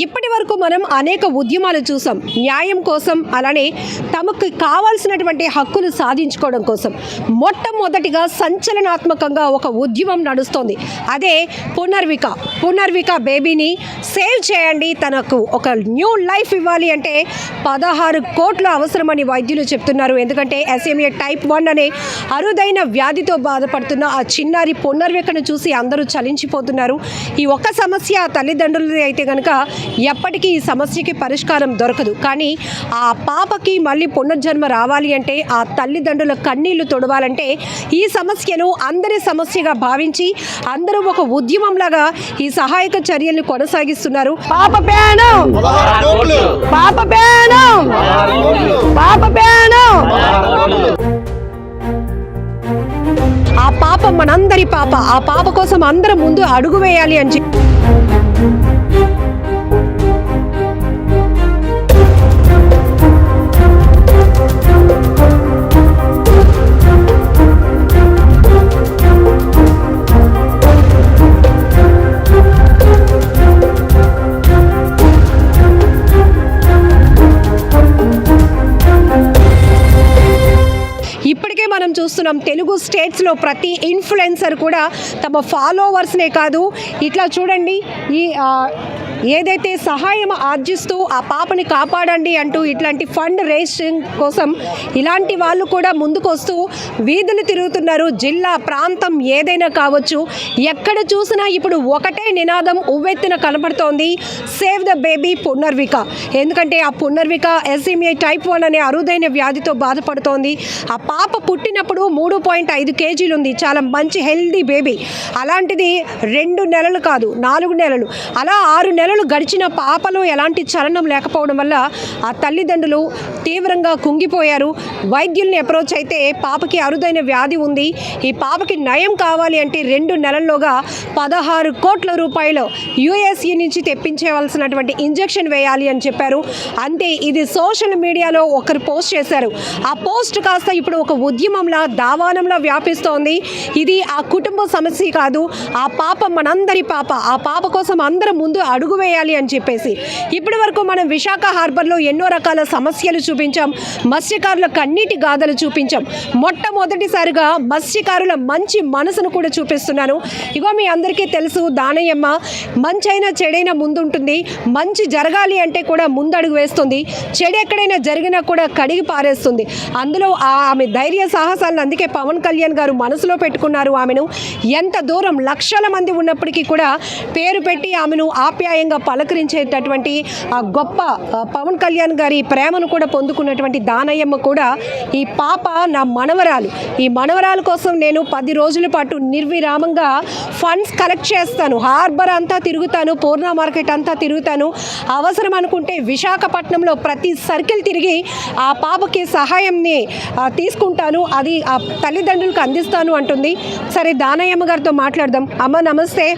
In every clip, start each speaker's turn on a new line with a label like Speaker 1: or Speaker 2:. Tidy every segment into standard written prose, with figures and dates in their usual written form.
Speaker 1: ఇప్పటి వరకు మనం అనేక ఉద్యమాలు చూసాం న్యాయం కోసం, అలానే తమకు కావాల్సినటువంటి హక్కులు సాధించుకోవడం కోసం. మొట్టమొదటిగా సంచలనాత్మకంగా ఒక ఉద్యమం నడుస్తోంది. అదే పునర్విక బేబీని సేవ్ చేయండి, తనకు ఒక న్యూ లైఫ్ ఇవ్వాలి అంటే 16 కోట్లు అవసరమని వైద్యులు చెప్తున్నారు. ఎందుకంటే SMA type 1 అనే అరుదైన వ్యాధితో బాధపడుతున్న ఆ చిన్నారి పునర్వికను చూసి అందరూ చలించిపోతున్నారు. ఈ ఒక్క సమస్య తల్లిదండ్రులది అయితే కనుక ఎప్పటికీ ఈ సమస్యకి పరిష్కారం దొరకదు. కానీ ఆ పాపకి మళ్ళీ పునర్జన్మ రావాలి అంటే, ఆ తల్లిదండ్రుల కన్నీళ్లు తొడవాలంటే ఈ సమస్యను అందరి సమస్యగా భావించి అందరూ ఒక ఉద్యమంలాగా ఈ సహాయక చర్యలను కొనసాగిస్తున్నారు. ఆ పాప మనందరి పాప. ఆ పాప కోసం అందరం ముందు అడుగు వేయాలి అని చెప్పి మనం చూస్తున్నాం. తెలుగు స్టేట్స్లో ప్రతి ఇన్ఫ్లుయెన్సర్ కూడా తమ ఫాలోవర్స్నే కాదు, ఇట్లా చూడండి, ఈ ఏదైతే సహాయం ఆర్జిస్తూ ఆ పాపని కాపాడండి అంటూ ఇట్లాంటి ఫండ్ రేజింగ్ కోసం ఇలాంటి వాళ్ళు కూడా ముందుకు వస్తూ వీధులు తిరుగుతున్నారు. జిల్లా ప్రాంతం ఏదైనా కావచ్చు, ఎక్కడ చూసినా ఇప్పుడు ఒకటే నినాదం ఉవ్వెత్తున కనబడుతోంది, సేవ్ ద బేబీ పునర్విక. ఎందుకంటే ఆ పునర్విక SMA type 1 అనే అరుదైన వ్యాధితో బాధపడుతోంది. ఆ పాప పుట్టినప్పుడు 3.5 కేజీలు ఉంది. చాలా మంచి హెల్దీ బేబీ. అలాంటిది 2 నెలలు కాదు, 4 నెలలు, అలా 6 నెలలు గడిచిన పాపలో ఎలాంటి చలనం లేకపోవడం వల్ల ఆ తల్లిదండ్రులు తీవ్రంగా కుంగిపోయారు. వైద్యుల్ని అప్రోచ్ అయితే పాపకి అరుదైన వ్యాధి ఉంది, ఈ పాపకి నయం కావాలి అంటే 2 నెలల్లోగా 16 కోట్ల రూపాయలు USA నుంచి తెప్పించేవలసినటువంటి ఇంజెక్షన్ వేయాలి అని చెప్పారు. అంతే, ఇది సోషల్ మీడియాలో ఒకరు పోస్ట్ చేశారు. ఆ పోస్ట్ కాస్త ఇప్పుడు ఒక ఉద్యమంలా, దావానంలా వ్యాపిస్తోంది. ఇది ఆ కుటుంబ సమస్య కాదు, ఆ పాప మనందరి పాప. ఆ పాప కోసం అందరం ముందు అడుగు వేయాలి అని చెప్పేసి ఇప్పటి వరకు మనం విశాఖ హార్బర్లో ఎన్నో రకాల సమస్యలు చూపించాం, మత్స్యకారుల కన్నీటి గాథలు చూపించాం. మొట్టమొదటిసారిగా మత్స్యకారుల మంచి మనసును కూడా చూపిస్తున్నాను. ఇగో మీ అందరికీ తెలుసు, దానయ్యమ్మ మంచైనా చెడైనా ముందుంటుంది. మంచి జరగాలి అంటే కూడా ముందడుగు వేస్తుంది, చెడు ఎక్కడైనా జరిగినా కూడా కడిగి పారేస్తుంది. అందులో ఆమె ధైర్య సాహసాలను అందుకే పవన్ కళ్యాణ్ గారు మనసులో పెట్టుకున్నారు. ఆమెను ఎంత దూరం లక్షల మంది ఉన్నప్పటికీ కూడా పేరు పెట్టి ఆమెను ఆప్యాయంగా పలకరించేటటువంటి ఆ గొప్ప పవన్ కళ్యాణ్ గారి ప్రేమను కూడా పొందుకున్నటువంటి దానయ్యమ్మ కూడా ఈ పాప నా మనవరాలు, ఈ మనవరాలు కోసం నేను 10 రోజుల పాటు నిర్విరామంగా ఫండ్స్ కలెక్ట్ చేస్తాను, హార్బర్ అంతా తిరుగుతాను, పూర్ణ మార్కెట్ అంతా తిరుగుతాను, అవసరం అనుకుంటే విశాఖపట్నంలో ప్రతి సర్కిల్ తిరిగి ఆ పాపకి సహాయంని తీసుకుంటాను, అది ఆ తల్లిదండ్రులకు అందిస్తాను అంటుంది. సరే, దానయ్యమ్మ గారితో మాట్లాడదాం. అమ్మ నమస్తే.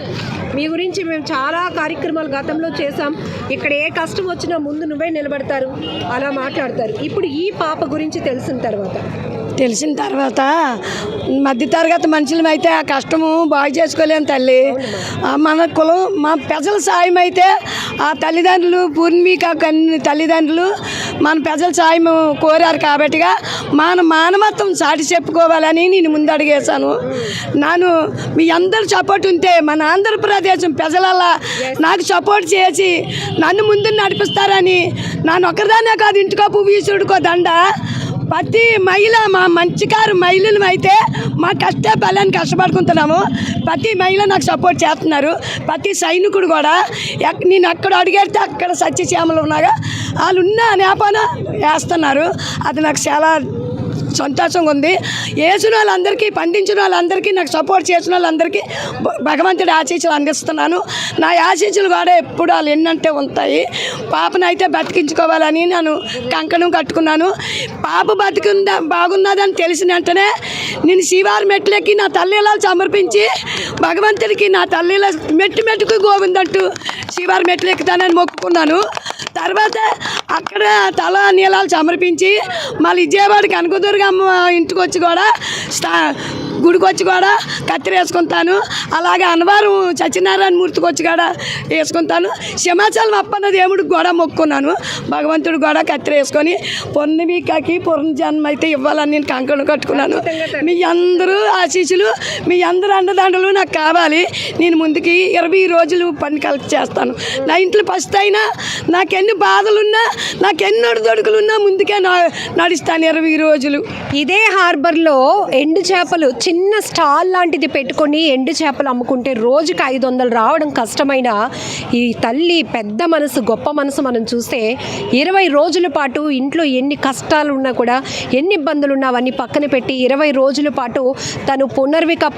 Speaker 1: మీ గురించి మేము చాలా కార్యక్రమాలు గతంలో చేసాం. ఇక్కడ ఏ కష్టం వచ్చినా ముందు నువ్వే నిలబడతారు, అలా మాట్లాడతారు. ఇప్పుడు ఈ పాప గురించి తెలిసిన తర్వాత
Speaker 2: మధ్యతరగతి మనుషులమైతే ఆ కష్టము బాగు చేసుకోలేము తల్లి. మన కులం, మా ప్రజల సాయం అయితే ఆ తల్లిదండ్రులు, పూర్వీక తల్లిదండ్రులు మన ప్రజల సాయం కోరారు కాబట్టిగా మన మానవత్వం సాటి చెప్పుకోవాలని నేను ముందడిగేశాను. మీ అందరు సపోర్ట్ ఉంటే మన ఆంధ్రప్రదేశం ప్రజలలా నాకు సపోర్ట్ చేసి నన్ను ముందు నడిపిస్తారని, నన్ను ఒక్కదానే కాదు, ఇంటికో పువ్వు ఈసుడుకో దండ, ప్రతి మహిళ, మా మంచికారు మహిళలు అయితే మా బలాన్ని కష్టపడుకుంటున్నాము. ప్రతి మహిళ నాకు సపోర్ట్ చేస్తున్నారు. ప్రతి సైనికుడు కూడా నేను అక్కడ అడిగేస్తే అక్కడ సత్యశ్యామలు ఉన్నాగా వాళ్ళు ఉన్న నేపాన వేస్తున్నారు. అది నాకు చాలా సంతోషంగా ఉంది. వేసిన వాళ్ళందరికీ, పండించిన వాళ్ళందరికీ, నాకు సపోర్ట్ చేసిన వాళ్ళందరికీ భగవంతుడి ఆశీస్సులు అందిస్తున్నాను. నా ఆశీస్సులు కూడా ఎప్పుడు వాళ్ళు ఎన్నంటే ఉంటాయి. పాపను అయితే బతికించుకోవాలని నేను కంకణం కట్టుకున్నాను. పాప బాగున్నదని తెలిసిన వెంటనే నేను శివారి మెట్లెక్కి నా తల్లిలాలు సమర్పించి భగవంతుడికి నా తల్లిల మెట్టుకు గోవిందంటూ శివారి మెట్లు ఎక్కుతానని మొక్కుకున్నాను. తర్వాత అక్కడ తల నీలాలు సమర్పించి మళ్ళీ విజయవాడకి కనకదుర్గమ్మ ఇంటికి వచ్చి కూడా గుడికి వచ్చి కూడా కత్తిరి వేసుకుంటాను. అలాగే అన్నవరం సత్యనారాయణ మూర్తికి వచ్చి కూడా వేసుకుంటాను. సింహాచలం అప్పన్న దేవుడికి కూడా మొక్కున్నాను. భగవంతుడు కూడా కత్తిరి వేసుకొని పొన్నమికి జన్మ అయితే ఇవ్వాలని నేను కంకణం కట్టుకున్నాను. మీ అందరూ ఆశీస్సులు, మీ అందరూ అండదండలు నాకు కావాలి. నేను ముందుకి 20 రోజులు పని కలెక్ట్ చేస్తాను. నా ఇంట్లో ఫస్ట్ అయినా నాకెన్ని బాధలున్నా, నాకెన్ని ఒడిదొడుకులున్నా ముందుకే నడుస్తాను 20 రోజులు.
Speaker 1: ఇదే హార్బర్లో ఎండు చేపలు చిన్న స్టాల్ లాంటిది పెట్టుకొని ఎండు చేపలు అమ్ముకుంటే రోజుకి 500 రావడం కష్టమైన ఈ తల్లి పెద్ద మనసు, గొప్ప మనసు మనం చూస్తే 20 రోజుల పాటు ఇంట్లో ఎన్ని కష్టాలు ఉన్నా కూడా, ఎన్ని ఇబ్బందులు ఉన్నా అవన్నీ పక్కన పెట్టి 20 రోజుల పాటు తను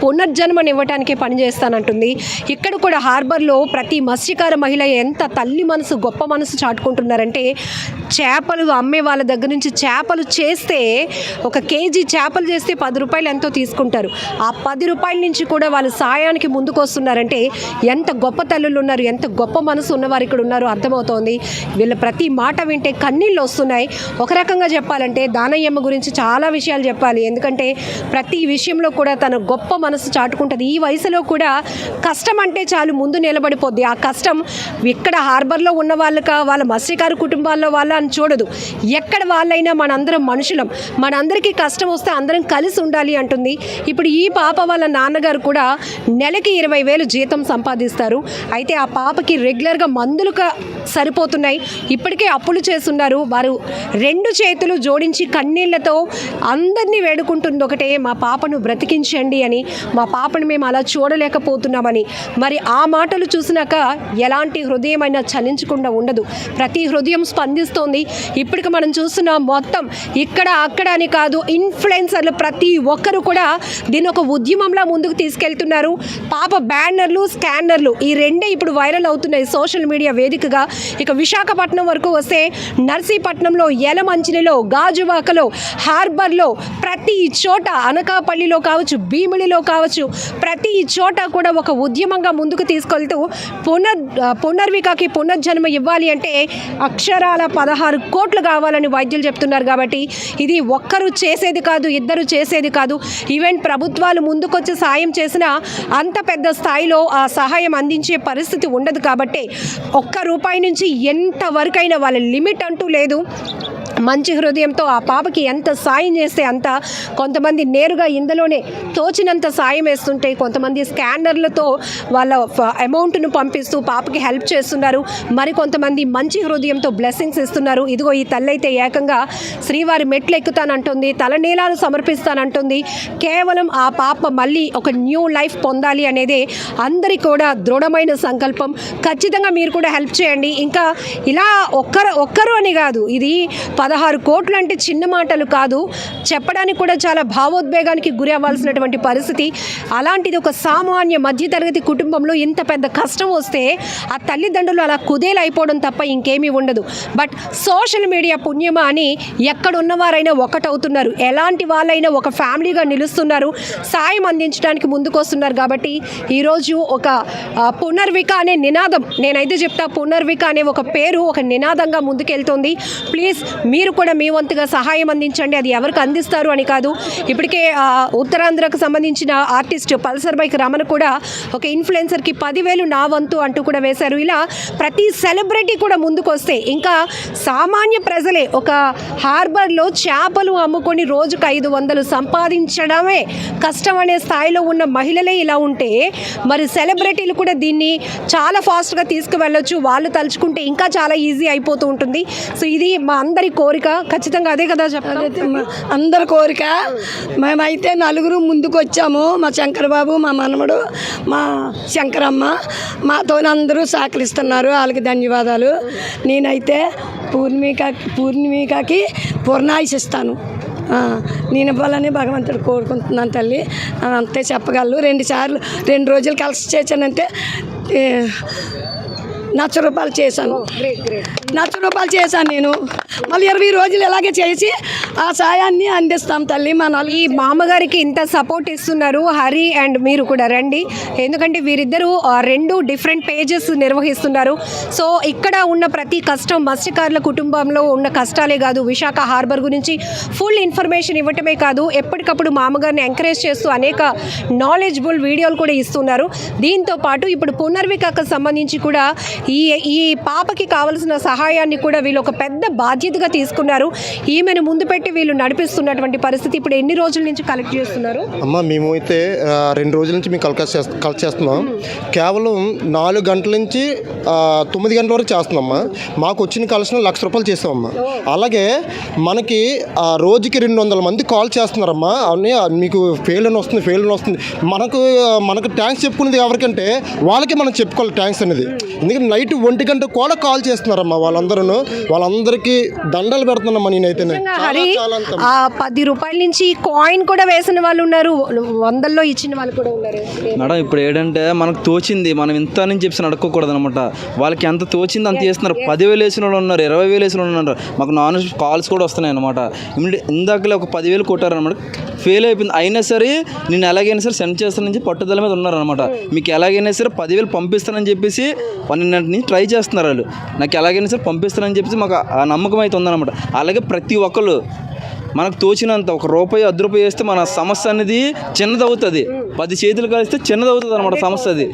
Speaker 1: పునర్జన్మనివ్వటానికి పనిచేస్తానంటుంది. ఇక్కడ కూడా హార్బర్లో ప్రతి మత్స్యకార మహిళ ఎంత తల్లి మనసు, గొప్ప మనసు చాటుకుంటున్నారంటే చేపలు అమ్మే వాళ్ళ దగ్గర నుంచి చేపలు చేస్తే 1 కేజీ చేపలు చేస్తే 10 రూపాయలు ఎంతో తీసుకుంటారు. ఆ 10 రూపాయల నుంచి కూడా వాళ్ళు సాయానికి ముందుకు వస్తున్నారంటే ఎంత గొప్ప తల్లులు ఉన్నారు, ఎంత గొప్ప మనసు ఉన్నవారు ఇక్కడ ఉన్నారో అర్థమవుతోంది. వీళ్ళ ప్రతి మాట వింటే కన్నీళ్ళు వస్తున్నాయి. ఒక రకంగా చెప్పాలంటే దానయ్యమ్మ గురించి చాలా విషయాలు చెప్పాలి. ఎందుకంటే ప్రతి విషయంలో కూడా తన గొప్ప మనసు చాటుకుంటుంది. ఈ వయసులో కూడా కష్టం అంటే చాలు ముందు నిలబడిపోద్ది. ఆ కష్టం ఇక్కడ హార్బర్లో ఉన్న వాళ్ళకా, వాళ్ళ మత్స్యకారు కుటుంబాల్లో వాళ్ళ అని చూడదు. ఎక్కడ వాళ్ళైనా మనందరం మనుషులం, మనందరికీ కష్టం వస్తే అందరం కలిసి ఉండాలి అంటుంది. ఇప్పుడు ఈ పాప వాళ్ళ నాన్నగారు కూడా నెలకి 20,000 జీతం సంపాదిస్తారు. అయితే ఆ పాపకి రెగ్యులర్గా మందులు సరిపోతున్నాయి. ఇప్పటికే అప్పులు చేస్తున్నారు. వారు 2 చేతులు జోడించి కన్నీళ్లతో అందరినీ వేడుకుంటుంది ఒకటే, మా పాపను బ్రతికించండి అని, మా పాపను మేము అలా చూడలేకపోతున్నామని. మరి ఆ మాటలు చూసినాక ఎలాంటి హృదయమైనా చలించకుండా ఉండదు. ప్రతి హృదయం స్పందిస్తోంది. ఇప్పటికి మనం చూస్తున్న మొత్తం ఇక్కడ అక్కడ అని కాదు, ఇన్ఫ్లుయెన్సర్లు ప్రతి ఒక్కరు కూడా దీని ఒక ఉద్యమంలా ముందుకు తీసుకెళ్తున్నారు. పాప బ్యానర్లు, స్కానర్లు ఈ 2 ఇప్పుడు వైరల్ అవుతున్నాయి సోషల్ మీడియా వేదికగా. ఇక విశాఖపట్నం వరకు వస్తే నర్సీపట్నంలో, యలమంచిలిలో, గాజువాకలో, హార్బర్లో ప్రతి చోట, అనకాపల్లిలో కావచ్చు, భీమిలిలో కావచ్చు, ప్రతి చోట కూడా ఒక ఉద్యమంగా ముందుకు తీసుకెళ్తూ పునర్వికకి పునర్జన్మ ఇవ్వాలి అంటే అక్షరాల 16 కోట్లు కావాలని వైద్యులు చెప్తున్నారు. కాబట్టి ఇది ఒక్కరు చేసేది కాదు, ఇద్దరు చేసేది కాదు. ఈవెన్ ప్రభుత్వాలు ముందుకొచ్చి సాయం చేసినా అంత పెద్ద స్థాయిలో ఆ సహాయం అందించే పరిస్థితి ఉండదు. కాబట్టి ₹1 నుంచి ఎంతవరకైనా వాళ్ళ లిమిట్ అంటూ లేదు. మంచి హృదయంతో ఆ పాపకి ఎంత సాయం చేస్తే అంత. కొంతమంది నేరుగా ఇందులోనే తోచినంత సాయం వేస్తుంటే, కొంతమంది స్కానర్లతో వాళ్ళ అమౌంట్ను పంపిస్తూ పాపకి హెల్ప్ చేస్తున్నారు. మరి కొంతమంది మంచి హృదయంతో బ్లెస్సింగ్స్ ఇస్తున్నారు. ఇదిగో ఈ తల్లి అయితే ఏకంగా శ్రీవారి మెట్లు ఎక్కుతానంటుంది, తలనీలాలు సమర్పిస్తానంటుంది. కేవలం ఆ పాప మళ్ళీ ఒక న్యూ లైఫ్ పొందాలి అనేదే అందరి కూడా దృఢమైన సంకల్పం. ఖచ్చితంగా మీరు కూడా హెల్ప్ చేయండి. ఇంకా ఇలా ఒక్కరు అని కాదు, ఇది 16 కోట్లు అంటే చిన్న మాటలు కాదు. చెప్పడానికి కూడా చాలా భావోద్వేగానికి గురి అవ్వాల్సినటువంటి పరిస్థితి. అలాంటిది ఒక సామాన్య మధ్యతరగతి కుటుంబంలో ఇంత పెద్ద కష్టం వస్తే ఆ తల్లిదండ్రులు అలా కుదేలైపోవడం తప్ప ఇంకేమీ ఉండదు. బట్ సోషల్ మీడియా పుణ్యమా అని ఎక్కడ ఉన్నవారైనా ఒకటవుతున్నారు. ఎలాంటి వాళ్ళైనా ఒక ఫ్యామిలీగా నిలుస్తున్నారు, సాయం అందించడానికి ముందుకు వస్తున్నారు. కాబట్టి ఈరోజు ఒక పునర్విక అనే నినాదం, నేనైతే చెప్తా, పునర్విక అనే ఒక పేరు ఒక నినాదంగా ముందుకెళ్తుంది. ప్లీజ్ మీరు కూడా మీ వంతుగా సహాయం అందించండి. అది ఎవరికి అందిస్తారు అని కాదు. ఇప్పటికే ఉత్తరాంధ్రకు సంబంధించిన ఆర్టిస్ట్ పల్సర్ బైక్ రమణ కూడా ఒక ఇన్ఫ్లుయెన్సర్కి 10,000 నా వంతు అంటూ కూడా వేశారు. ఇలా ప్రతి సెలబ్రిటీ కూడా ముందుకు వస్తే ఇంకా సామాన్య ప్రజలే ఒక హార్బర్లో చేపలు అమ్ముకొని రోజుకు 500 సంపాదించడమే కష్టం అనే స్థాయిలో ఉన్న మహిళలే ఇలా ఉంటే మరి సెలబ్రిటీలు కూడా దీన్ని చాలా ఫాస్ట్గా తీసుకువెళ్ళొచ్చు. వాళ్ళు తలుచుకుంటే ఇంకా చాలా ఈజీ అయిపోతూ ఉంటుంది. సో ఇది మా అందరి కోరిక. ఖచ్చితంగా అదే కదా చెప్పాలి,
Speaker 2: అందరి కోరిక. మేమైతే 4 ముందుకు వచ్చాము. మా శంకరబాబు, మా మనవడు, మా శంకరమ్మ, మాతో అందరూ సహకరిస్తున్నారు. వాళ్ళకి ధన్యవాదాలు. నేనైతే పూర్ణిమికకి పూర్ణాయుషిస్తాను. నేను ఇవ్వాలని భగవంతుడు కోరుకుంటున్నాను తల్లి. అంతే చెప్పగలను. 2 రోజులు కలిసి చేశానంటే ₹1,00,000 చేశాను.
Speaker 1: Great great.
Speaker 2: ₹1,00,000 చేశాను నేను. మళ్ళీ 20 రోజులు ఇలాగే చేసి ఆ సాయాన్ని అందిస్తాం తల్లి. మా
Speaker 1: ఈ మామగారికి ఇంత సపోర్ట్ ఇస్తున్నారు హరి అండ్ మీరు కూడా రండి, ఎందుకంటే వీరిద్దరూ 2 డిఫరెంట్ పేజెస్ నిర్వహిస్తున్నారు. సో ఇక్కడ ఉన్న ప్రతి కష్టం, మత్స్యకారుల కుటుంబంలో ఉన్న కష్టాలే కాదు, విశాఖ హార్బర్ గురించి ఫుల్ ఇన్ఫర్మేషన్ ఇవ్వటమే కాదు, ఎప్పటికప్పుడు మామగారిని ఎంకరేజ్ చేస్తూ అనేక నాలెడ్జబుల్ వీడియోలు కూడా ఇస్తున్నారు. దీంతో పాటు ఇప్పుడు పునర్వికాకు సంబంధించి కూడా ఈ పాపకి కావాల్సిన సహాయాన్ని కూడా వీళ్ళు ఒక పెద్ద బాధ్యతగా తీసుకున్నారు. ఈమెను ముందు పెట్టి వీళ్ళు నడిపిస్తున్నటువంటి పరిస్థితి. ఇప్పుడు ఎన్ని రోజుల నుంచి కలెక్ట్ చేస్తున్నారు?
Speaker 3: అమ్మ మేము అయితే 2 రోజుల నుంచి మేము కలెక్ట్ చేస్తున్నాం. కేవలం 4 గంటల నుంచి 9 గంటల వరకు చేస్తున్నామ్మా. మాకు వచ్చిన కలెక్షన్ ₹1,00,000 చేస్తామమ్మా. అలాగే మనకి రోజుకి 200 మంది కాల్ చేస్తున్నారమ్మా. అవన్నీ మీకు ఫెయిల్ అని వస్తుంది. మనకు ట్యాంక్స్ చెప్పుకునేది ఎవరికంటే వాళ్ళకి మనం చెప్పుకోవాలి ట్యాంక్స్ అనేది. ఎందుకంటే నైట్ 1 గంట కూడా కాల్ చేస్తున్నారమ్మా వాళ్ళందరికీ దండలు పెడుతున్నామ్మా. నేనైతే
Speaker 1: హరి ₹10 నుంచి కాయిన్ కూడా వేసిన వాళ్ళు ఉన్నారు, 100లో ఇచ్చిన వాళ్ళు కూడా ఉన్నారు.
Speaker 4: మేడం ఇప్పుడు ఏంటంటే మనకు తోచింది మనం ఇంత నుంచి చెప్పి అడుక్కోకూడదు అనమాట. వాళ్ళకి ఎంత తోచింది అంత చేస్తున్నారు. 10,000 వేసిన వాళ్ళు ఉన్నారు, 20,000 వేసిన వాళ్ళు ఉన్నారు. మాకు నాన్ కాల్స్ కూడా వస్తున్నాయి అనమాట. ఇందాకలే ఒక 10,000 కొట్టారనమాట. ఫెయిల్ అయిపోయింది, అయినా సరే నేను ఎలాగైనా సరే సెండ్ చేస్తానని చెప్పి పట్టుదల మీద ఉన్నారనమాట. మీకు ఎలాగైనా సరే 10,000 పంపిస్తానని చెప్పేసి నిన్నటి ట్రై చేస్తున్నారు వాళ్ళు. నాకు ఎలాగైనా సరే పంపిస్తానని చెప్పేసి మాకు ఆ నమ్మకం అయితే ఉందన్నమాట. అలాగే ప్రతి ఒక్కరు మనకు తోచినంత ₹1 ₹10 వేస్తే మన సమస్య అనేది చిన్నదవుతుంది. 10 చేతులు కలిస్తే చిన్నదవుతుంది అనమాట సమస్య అది.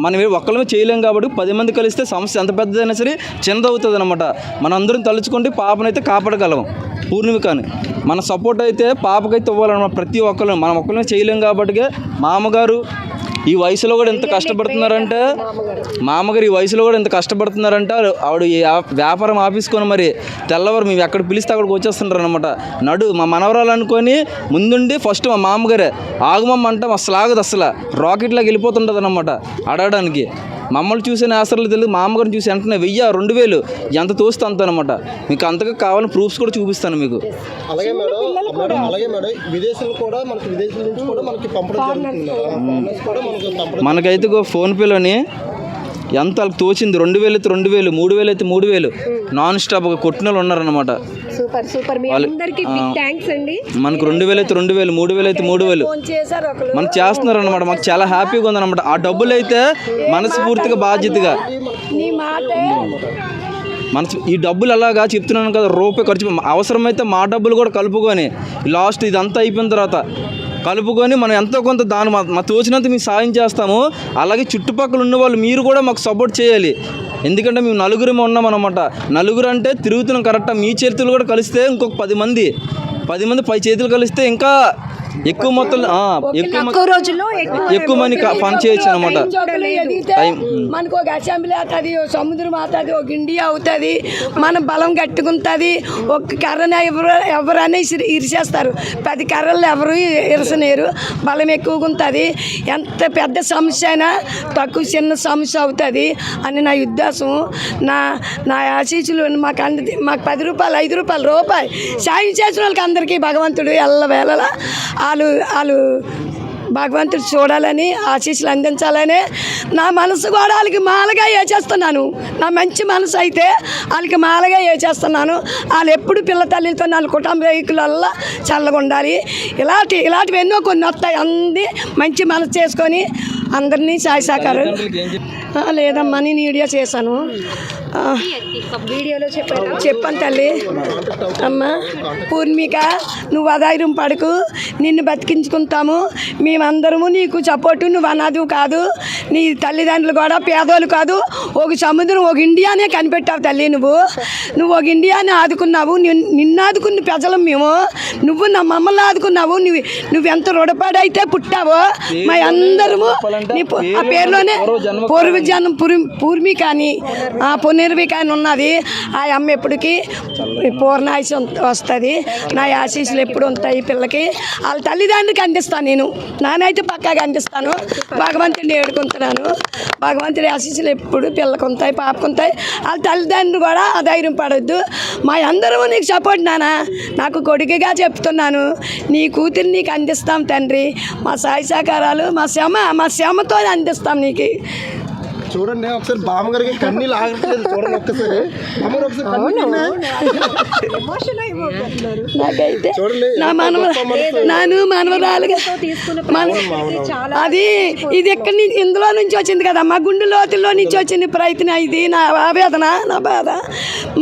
Speaker 4: మనం ఒక్కళ్ళమే చేయలేం కాబట్టి 10 మంది కలిస్తే సమస్య ఎంత పెద్దదైనా సరే చిన్నదవుతుంది అనమాట. మన అందరం తలుచుకుంటే పాపనైతే కాపాడగలం. పూర్ణిమకాని మన సపోర్ట్ అయితే పాపకైతే ఇవ్వాలన్నమాట. ప్రతి ఒక్కరు మనం ఒక్కళ్ళమే చేయలేం కాబట్టి మామగారు ఈ వయసులో కూడా ఎంత కష్టపడుతున్నారంటే ఆవిడ వ్యాపారం ఆపేసుకొని మరి తెల్లవారు మేము ఎక్కడ పిలిస్తే అక్కడికి వచ్చేస్తుంటారు అనమాట. మా మనవరాలు అనుకొని ముందుండి ఫస్ట్ మా మామగారే ఆగమమ్మ అంటే అసలు ఆగదు, అసలు రాకెట్లాగా వెళ్ళిపోతుంటుంది అనమాట అడగడానికి. మమ్మల్ని చూసిన ఆసరాలు తెలియదు, మా అమ్మగారిని చూసి వెంటనే 1000 2,000 ఎంత తోస్తే అంత అనమాట. మీకు అంతగా కావాలని ప్రూఫ్స్ కూడా చూపిస్తాను మీకు.
Speaker 3: అలాగే మేడం విదేశాలు కూడా విదేశాల నుంచి కూడా మనకి పంపడం జరుగుతుంది.
Speaker 4: మనకైతే ఫోన్పేలోని ఎంత వాళ్ళకి తోచింది 2,000 అయితే 2,000, 3,000 అయితే 3,000 నాన్ స్టాప్ కొట్టిన వాళ్ళు ఉన్నారనమాట. మనకు 2,000 అయితే 2,000, 3,000 అయితే 3,000 మనకు చేస్తున్నారు అనమాట. మాకు చాలా హ్యాపీగా ఉందన్నమాట. ఆ డబ్బులు అయితే మనస్ఫూర్తిగా బాధ్యతగా ఈ డబ్బులు అలాగా చెప్తున్నాను కదా, ₹1 ఖర్చు అవసరమైతే మా డబ్బులు కూడా కలుపుకొని లాస్ట్ ఇదంతా అయిపోయిన తర్వాత కలుపుకొని మనం ఎంతో కొంత మా తోచినంత మేము సాయం చేస్తాము. అలాగే చుట్టుపక్కల ఉన్న వాళ్ళు మీరు కూడా మాకు సపోర్ట్ చేయాలి. ఎందుకంటే మేము 9 ఉన్నామన్నమాట. 9 అంటే తిరుగుతున్నాం కరెక్ట్గా. మీ చేతులు కూడా కలిస్తే ఇంకొక 10 మంది 10 చేతులు కలిస్తే ఇంకా ఎక్కువ మొత్తం ఎక్కువ మనీ పని చేయొచ్చు అనమాట.
Speaker 2: మనకు ఒక అసెంబ్లీ అవుతుంది, సముద్రం అవుతుంది, ఒక ఇండియా అవుతుంది. మన బలం కట్టుకుంటుంది. ఒక కర్రని ఎవరైనా ఇరిసేస్తారు, 10 కర్రలు ఎవరు ఇరసనేరు. బలం ఎక్కువగా ఉంటుంది. ఎంత పెద్ద సమస్య అయినా తక్కువ చిన్న సమస్య అవుతుంది అని నా ఉద్దేశం. నా ఆశీస్సులు మాకు ₹10 ₹5 సాయం చేసిన వాళ్ళకి అందరికీ భగవంతుడు ఎల్లవేళలా వాళ్ళు భగవంతుడు చూడాలని ఆశీస్సులు అందించాలని నా మనసు కూడా వాళ్ళకి మాలగా వేసేస్తున్నాను. నా మంచి మనసు అయితే వాళ్ళకి మాలగా వేసేస్తున్నాను. వాళ్ళు ఎప్పుడు పిల్ల తల్లితో నా కుటుంబీకులల్లా చల్లగా ఉండాలి. ఇలాంటివి ఎన్నో కొన్ని వస్తాయి. అంది మంచి మనసు చేసుకొని అందరినీ సాయ సహకారం. లేదమ్మా, నేను వీడియో చేశాను.
Speaker 1: వీడియోలో
Speaker 2: చెప్పాను తల్లి. అమ్మ పూర్ణిక, నువ్వు అధైర్యం పడకు, నిన్ను బతికించుకుంటాము. మేమందరము నీకు సపోర్టు. నువ్వు అనాథు కాదు, నీ తల్లిదండ్రులు కూడా పేదోళ్ళు కాదు. ఒక సముద్రం, ఒక ఇండియానే కనిపెట్టావు తల్లి. నువ్వు ఒక ఇండియాని ఆదుకున్నావు. నిన్ను ఆదుకున్న ప్రజలం మేము. నువ్వు మమ్మల్ని ఆదుకున్నావు. నువ్వెంత రుణపడైతే పుట్టావో మా అందరము ఆ పేరులోనే పూర్వజన్మ పూర్మిక అని పునర్విక అని ఉన్నది. ఆ అమ్మ ఎప్పటికీ పూర్ణాయుష వస్తుంది. నా ఆశీస్సులు ఎప్పుడు ఉంటాయి పిల్లకి. వాళ్ళ తల్లిదండ్రులకి అందిస్తాను. నానైతే పక్కాగా అందిస్తాను. భగవంతుడిని ఏడుకుంటున్నాను. భగవంతుడి ఆశీస్సులు ఎప్పుడు పిల్లకు ఉంటాయి, పాపకు ఉంటాయి. వాళ్ళ తల్లిదండ్రులు కూడా అధైర్యం పడొద్దు. మా అందరూ నీకు సపోర్ట్ నానా. నాకు కొడుకుగా చెప్తున్నాను, నీ కూతురు నీకు అందిస్తాం తండ్రి. మా సాయి సహకారాలు మా శ్రమతో అందిస్తాం నీకు.
Speaker 3: చూడండి ఒకసారి బామ్మగారికి కన్నీళ్ళు ఆగట్లేదు చూడండి ఒక్కసారి బామ్మగారు ఒకసారి కన్నీళ్ళు
Speaker 1: ఎమోషన్ అయిపోతున్నారు.
Speaker 2: నాకైతే
Speaker 3: చూడండి
Speaker 2: నా నాను మనవరాలుగా
Speaker 1: చాలా
Speaker 2: అది ఇది ఎక్కడి నుంచి ఇందులో నుంచి వచ్చింది కదా మా గుండె లోతుల్లో నుంచి వచ్చింది ప్రయత్నం. ఇది నా ఆవేదన, నా బాధ.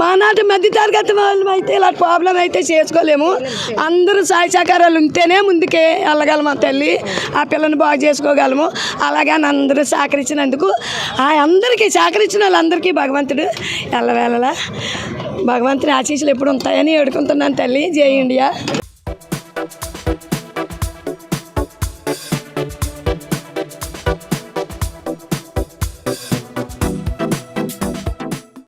Speaker 2: మా నాటి మధ్య తరగతి వాళ్ళు అయితే ఇలా ప్రాబ్లం అయితే చేసుకోలేము. అందరూ సహాయ సహకారాలు ఉంటేనే ముందుకే వెళ్ళగలము తల్లి, ఆ పిల్లని బాగు చేసుకోగలము. అలాగే అందరూ సహకరించినందుకు అందరికీ సహకరించిన వాళ్ళందరికీ భగవంతుడు ఎల్లవేళలా భగవంతుని ఆశీస్సులు ఎప్పుడు ఉంటాయని వేడుకుంటున్నాను తల్లి. జై ఇండియా.